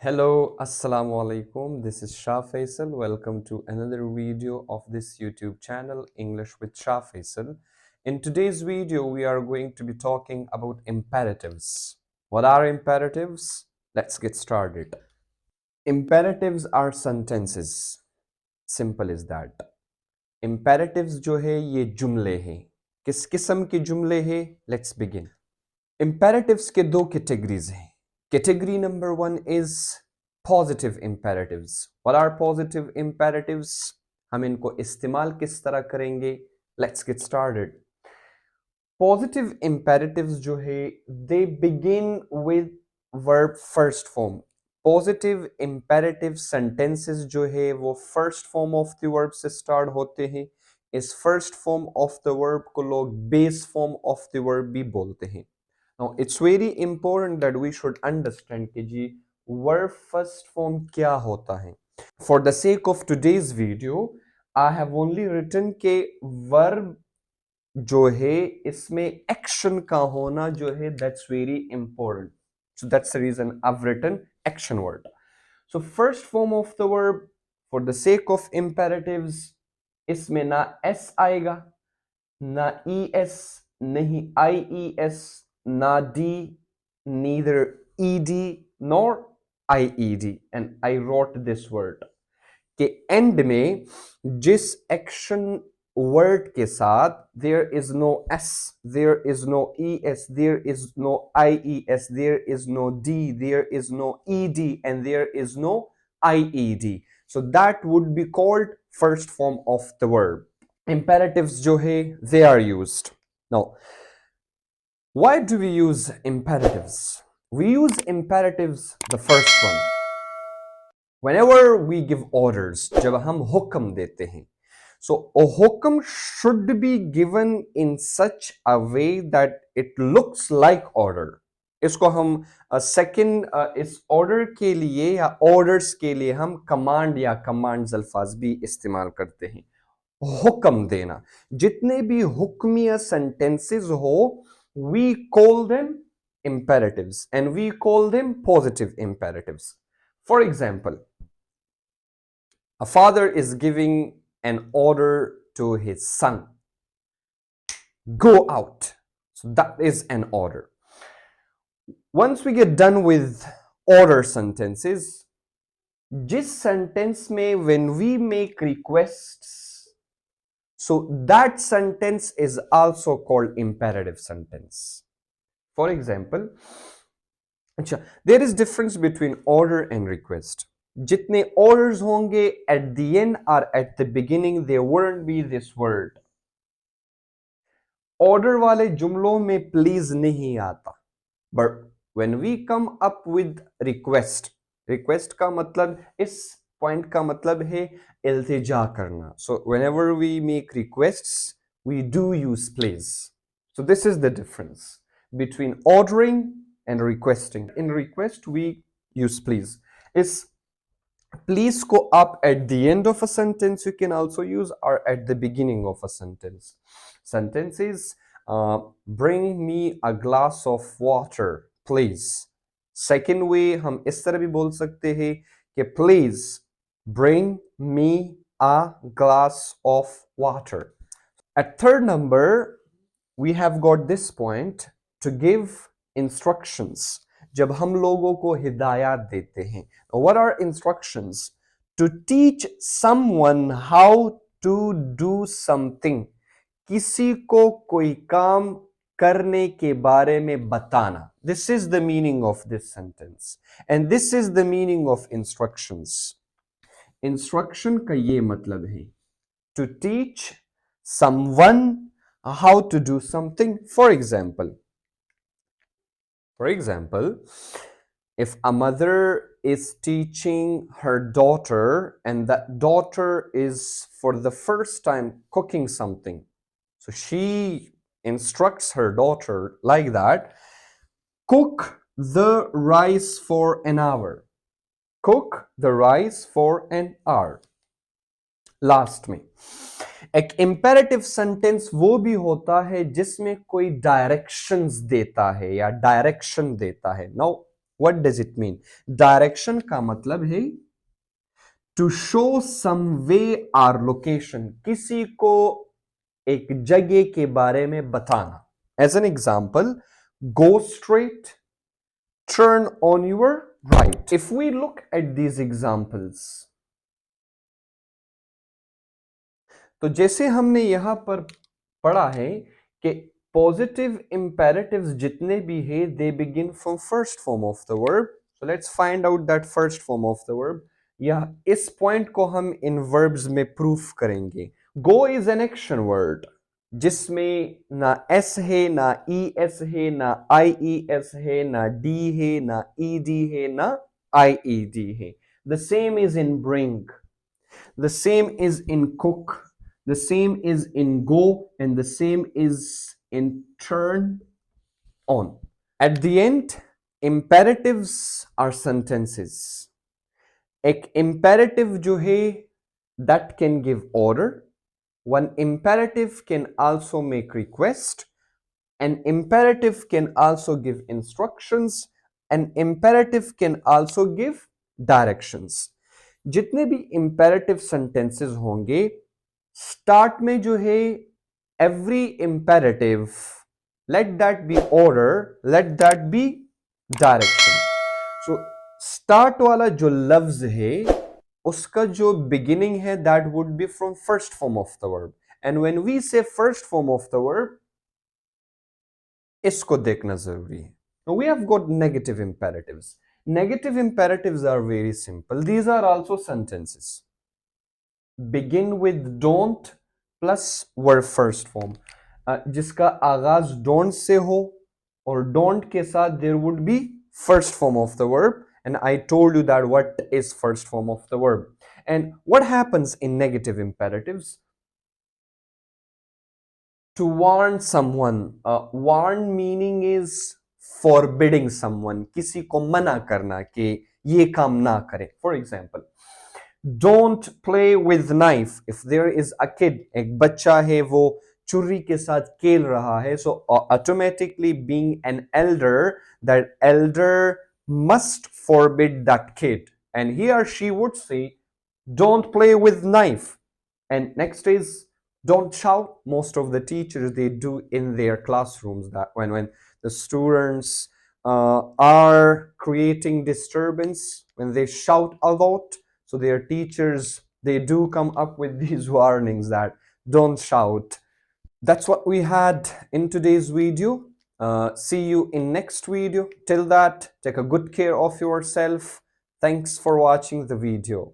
Hello, Assalamu alaikum. This is Shah Faisal. Welcome to another video of this YouTube channel, English with Shah Faisal. In today's video, we are going to be talking about imperatives. What are imperatives? Let's get started. Imperatives are sentences. Simple as that. Imperatives जो है ये जुमले हैं. किस किस्म के जुमले हैं? Let's begin. Imperatives के दो categories हैं. Category number one is positive imperatives. What are positive imperatives? हम इनको इस्तेमाल किस तरह करेंगे? Let's get started. Positive imperatives जो है they begin with verb first form. Positive imperative sentences जो है वो first form of the verb से start होते हैं. इस first form of the verb को लोग base form of the verb भी बोलते हैं. Now it's very important that we should understand कि जी verb first form क्या होता है. For the sake of today's video, I have only written के verb जो है इसमें action का होना जो है that's very important. So that's the reason I've written action word. So first form of the verb for the sake of imperatives इसमें ना s आएगा ना es नहीं ies na d, neither ed nor ied, and I wrote this word के end में जिस action word के साथ there is no s, there is no es, there is no ies, there is no d, there is no ed, and there is no ied, so that would be called first form of the verb. Imperatives जो है they are used. Now why do we use imperatives? We use imperatives, the first one, whenever we give orders, जब हम हुक्म देते हैं. So a हुक्म should be given in such a way that it looks like order. इसको हम second इस order के लिए या ऑर्डर्स के लिए हम कमांड या कमांड्स अल्फाज भी इस्तेमाल करते हैं. हुक्म देना, जितने भी हुक्मिया sentences हो, we call them imperatives and we call them positive imperatives. For example, a father is giving an order to his son, go out. So that is an order. Once we get done with order sentences, जिस sentence में when we make requests, so that sentence is also called imperative sentence. For example, there is difference between order and request. जितने orders होंगे at the end or at the beginning, there won't be this word. Order वाले जुमलों में please नहीं आता. But when we come up with request, request का मतलब इस point का मतलब है इल्तिजा करना. So whenever we make requests, we do use please. So this is the difference between ordering and requesting. In request we use please. Is please go up at the end of a sentence, you can also use, or at the beginning of a sentence. Sentence is bring me a glass of water please. Second way हम इस तरह भी बोल सकते हैं कि please bring me a glass of water. At third number we have got this point to give instructions. जब हम लोगों को हिदायत देते हैं. What are instructions? To teach someone how to do something. किसी को कोई काम करने के बारे में बताना. This is the meaning of this sentence. And this is the meaning of instructions. Instruction का ये मतलब है to teach someone how to do something. For example, if a mother is teaching her daughter and that daughter is for the first time cooking something, so she instructs her daughter like that, cook the rice for an hour. Cook the rice for an hour. Last में एक imperative sentence वो भी होता है जिसमें कोई directions देता है या direction देता है. Now What does it mean? Direction का मतलब है to show some way or location, किसी को एक जगह के बारे में बताना. As an example, go straight, turn on your right. If we look at these examples, तो जैसे हमने यहां पर पढ़ा है कि पॉजिटिव इंपेरेटिव्स जितने भी है they begin from first form of the verb. So let's find out that first form of the verb. या इस पॉइंट को हम इन वर्ब्स में प्रूफ करेंगे. गो इज एन एक्शन वर्ड जिसमें ना एस है, ना ई एस है, ना आई ई एस है, ना डी है, ना ई डी है, ना आई ई डी है. The same is in bring, the same is in cook, the same is in go, and the same is in turn on. At the end, imperatives are sentences. एक imperative जो है that can give order. One imperative can also make request. An imperative can also give instructions. An imperative can also give directions. जितने भी imperative sentences होंगे, start में जो है every imperative, let that be order, let that be direction. So start वाला जो लफ्ज है उसका जो beginning है that would be from first form of the verb. And when we say first form of the verb, इसको देखना जरूरी है. Now we have got negative imperatives. Negative imperatives are very simple. These are also sentences. Begin with don't plus verb first form. जिसका आगाज don't से हो और don't के साथ there would be first form of the verb. And I told you that what is first form of the verb. And what happens in negative imperatives? To warn someone. Warn meaning is forbidding someone. किसी को मना करना कि ये काम ना करे. For example, don't play with knife. If there is a kid, एक बच्चा है वो छुरी के साथ खेल रहा है, so automatically being an elder, that elder must forbid that kid, and he or she would say, don't play with knife. And next is don't shout. Most of the teachers they do in their classrooms that when the students are creating disturbance, when they shout a lot, so their teachers they do come up with these warnings that don't shout. That's what we had in today's video. See you in next video. Till that, take a good care of yourself. Thanks for watching the video.